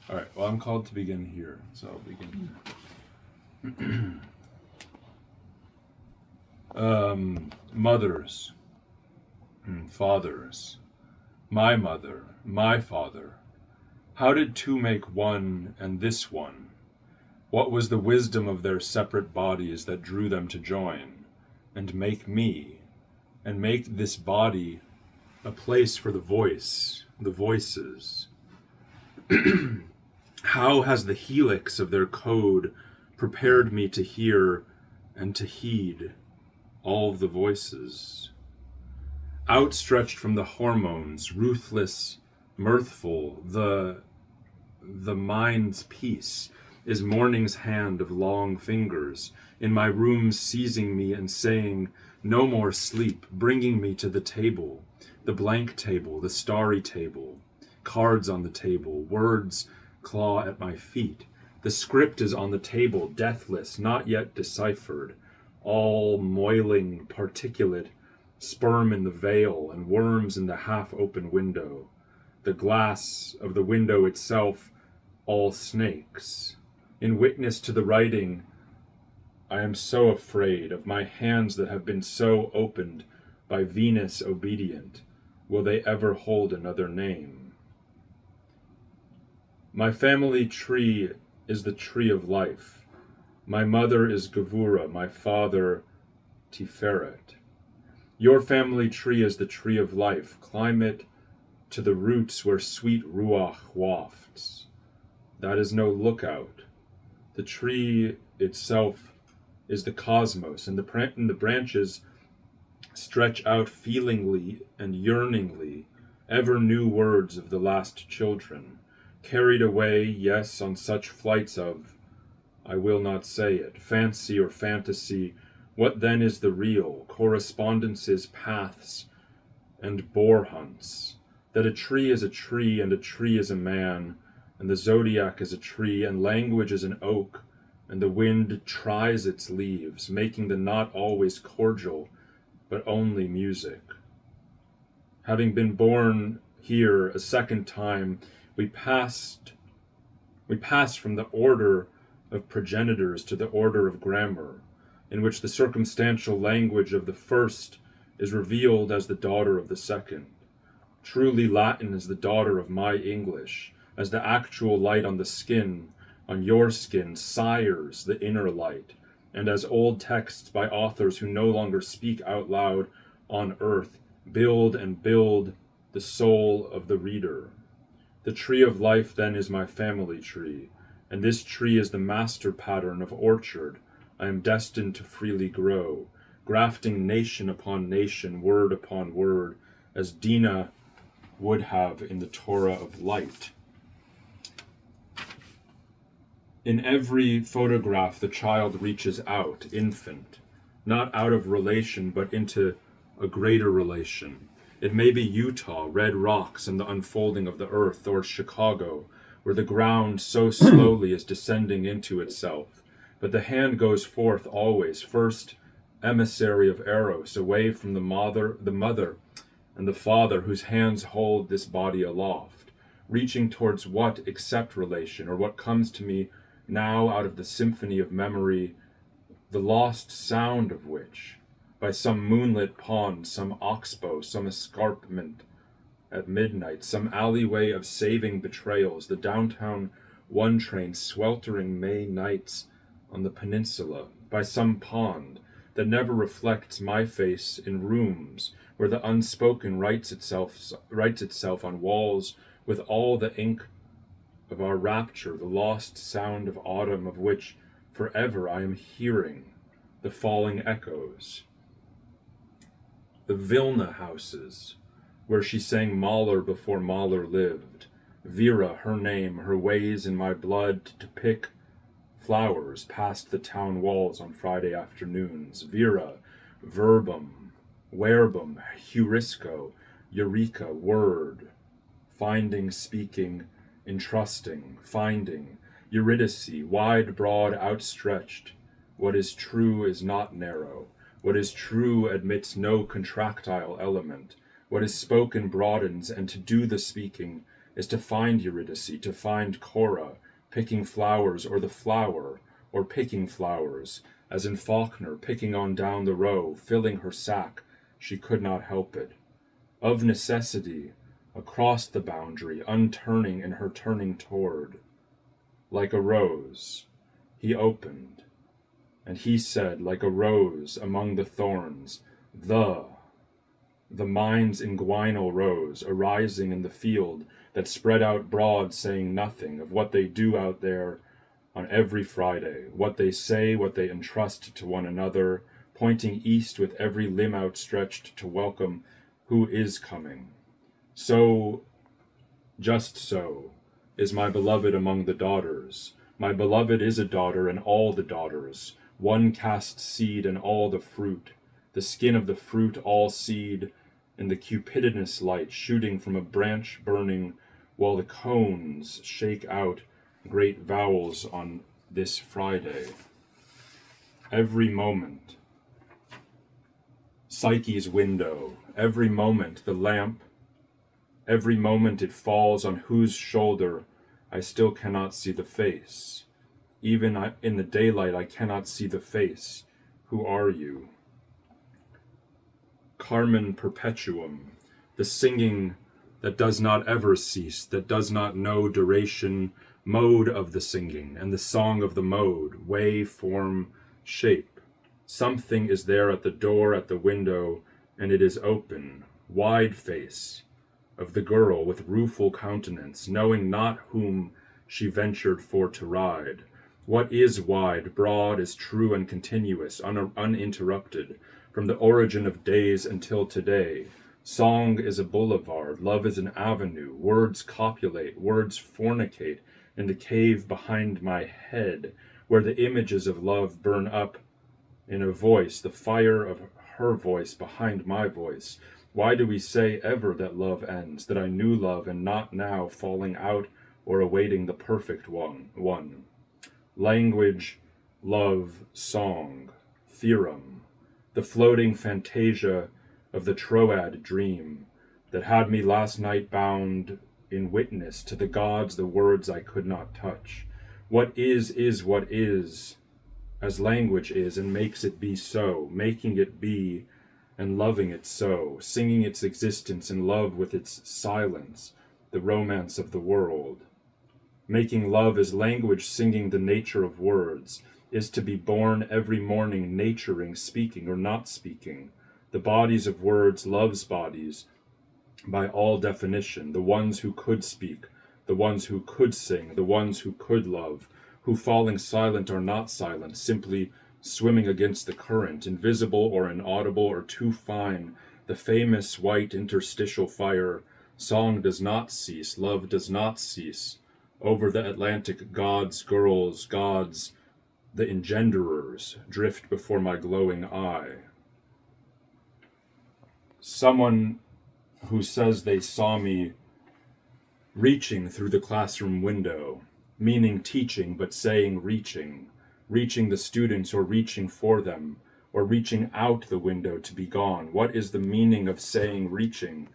All right, well, I'm called to begin here, so I'll begin here. Mothers and fathers, my mother, my father, how did two make one and this one? What was the wisdom of their separate bodies that drew them to join and make me, and make this body a place for the voice, the voices? How has the helix of their code prepared me to hear and to heed all the voices? Outstretched from the hormones, ruthless, mirthful, the mind's peace is morning's hand of long fingers, in my room seizing me and saying, no more sleep, bringing me to the table, the blank table, the starry table, cards on the table, words claw at my feet. The script is on the table, deathless, not yet deciphered, all moiling, particulate, sperm in the veil and worms in the half-open window. The glass of the window itself, all snakes. In witness to the writing, I am so afraid of my hands that have been so opened by Venus obedient. Will they ever hold another name? My family tree is the tree of life. My mother is Gevura, my father Tiferet. Your family tree is the tree of life. Climb it to the roots where sweet ruach wafts. That is no lookout. The tree itself is the cosmos, and the branches stretch out feelingly and yearningly, ever new words of the last children, carried away, yes, on such flights of, I will not say it, fancy or fantasy. What then is the real? Correspondences, paths, and boar hunts. That a tree is a tree, and a tree is a man, and the zodiac is a tree, and language is an oak, and the wind tries its leaves, making the not always cordial, but only music. Having been born here a second time, we passed from the order of progenitors to the order of grammar, in which the circumstantial language of the first is revealed as the daughter of the second. Truly Latin is the daughter of my English, as the actual light on the skin, on your skin, sires the inner light, and as old texts by authors who no longer speak out loud on earth build and build the soul of the reader. The tree of life then is my family tree, and this tree is the master pattern of orchard I am destined to freely grow, grafting nation upon nation, word upon word, as Dina would have in the Torah of light. In every photograph, the child reaches out, infant, not out of relation, but into a greater relation. It may be Utah, red rocks and the unfolding of the earth, or Chicago, where the ground so slowly is descending into itself. But the hand goes forth always, first emissary of Eros, away from the mother and the father whose hands hold this body aloft, reaching towards what except relation, or what comes to me now out of the symphony of memory, the lost sound of which, by some moonlit pond, some oxbow, some escarpment at midnight, some alleyway of saving betrayals, the downtown one train sweltering May nights on the peninsula, by some pond that never reflects my face in rooms where the unspoken writes itself on walls with all the ink of our rapture, the lost sound of autumn of which forever I am hearing the falling echoes. The Vilna houses, where she sang Mahler before Mahler lived. Vera, her name, her ways in my blood to pick flowers past the town walls on Friday afternoons. Vera, verbum, verbum, heurisco, eureka, word, finding, speaking, entrusting, finding, Eurydice, wide, broad, outstretched. What is true is not narrow. What is true admits no contractile element. What is spoken broadens, and to do the speaking is to find Eurydice, to find Cora, picking flowers, or the flower, or picking flowers, as in Faulkner, picking on down the row, filling her sack, she could not help it. Of necessity, across the boundary, unturning in her turning toward. Like a rose, he opened, and he said, like a rose among the thorns, the mind's inguinal rose, arising in the field that spread out broad, saying nothing of what they do out there on every Friday, what they say, what they entrust to one another, pointing east with every limb outstretched to welcome who is coming. So, just so, is my beloved among the daughters. My beloved is a daughter and all the daughters, one cast seed and all the fruit, the skin of the fruit all seed, in the cupidinous light shooting from a branch burning, while the cones shake out great vowels on this Friday. Every moment, Psyche's window, every moment the lamp, every moment it falls on whose shoulder I still cannot see the face. Even in the daylight I cannot see the face. Who are you? Carmen Perpetuum, the singing that does not ever cease, that does not know duration, mode of the singing, and the song of the mode, way, form, shape. Something is there at the door, at the window, and it is open, wide face, of the girl with rueful countenance, knowing not whom she ventured for to ride. What is wide, broad, is true and continuous, uninterrupted, from the origin of days until today. Song is a boulevard, love is an avenue, words copulate, words fornicate in the cave behind my head, where the images of love burn up in a voice, the fire of her voice behind my voice. Why do we say ever that love ends, that I knew love and not now falling out or awaiting the perfect one? Language, love, song, theorem, the floating fantasia of the Troad dream that had me last night bound in witness to the gods, the words I could not touch. What is what is, as language is, and makes it be so, making it be and loving it so, singing its existence in love with its silence, the romance of the world. Making love is language singing the nature of words, is to be born every morning naturing, speaking or not speaking. The bodies of words, love's bodies, by all definition, the ones who could speak, the ones who could sing, the ones who could love, who falling silent are not silent, simply swimming against the current, invisible or inaudible or too fine, the famous white interstitial fire. Song does not cease, love does not cease. Over the Atlantic, gods, girls, gods, the engenderers, drift before my glowing eye. Someone who says they saw me reaching through the classroom window, meaning teaching but saying reaching the students or reaching for them, or reaching out the window to be gone. What is the meaning of saying reaching?